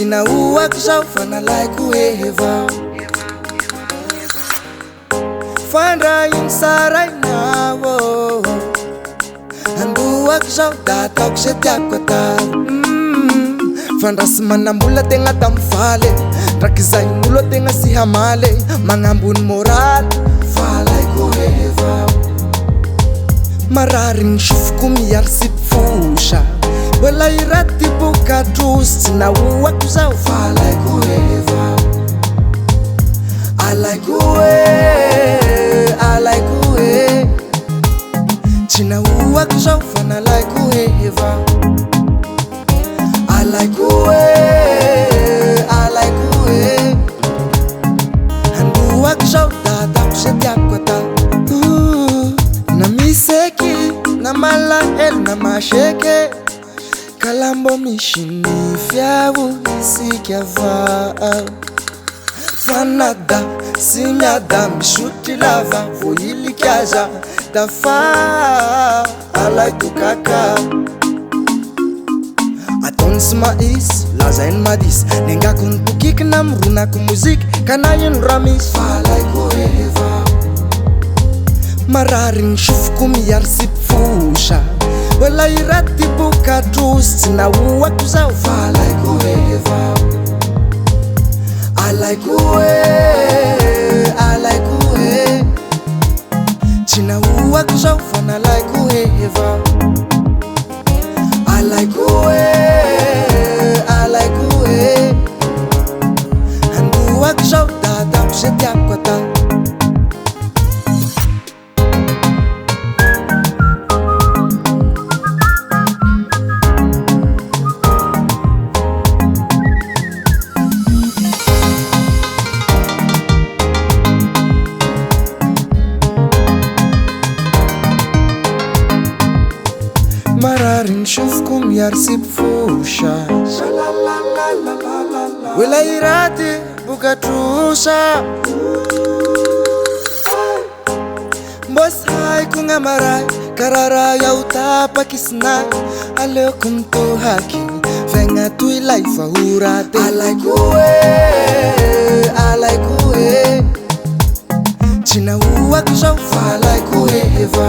Tinauako zao fanalaiko heva Fandrainy sarainao Andoako zao da ataoko se tiako atao Fandrasy manambola tegna tamfaly Ndraiky zain'olo tegna sy hamaly Magnambony moraly falaiko heva Marariny sofoko miary sy mpifosa Bola iraty boka trosy Tinauako zao falaiko heva Alaiko Tinauako zao fanalaiko heva Alaiko Andoako zao da ataoko se tiako atao Na miseky, na malahelo, na maseke Kalambo misy fiavo isika vao Fanada sy miada misotry lava Vo ilikaza da fa alaiko kaka Ataony sy maisy, lazainy madisy Nengako ny bokiky na mironako moziky Ka na ino raha misy falaiko heva Marariny sofoko miary sy mpifosa Bola iraty boka trosy Tinauako zao falaiko heva Alaiko Tinauako zao fanalaiko heva Alaiko Andoako zao da ataoko se tiako atao Marariny sofoko miary sy mpifosa Bola iraty boka trosa Mbô sy haiko gn'amaray Karara yaho tapaky sinay Aleoko mitohaky Vaigna toy lay fa ho raty Alaiko Tinauako zao falaiko heva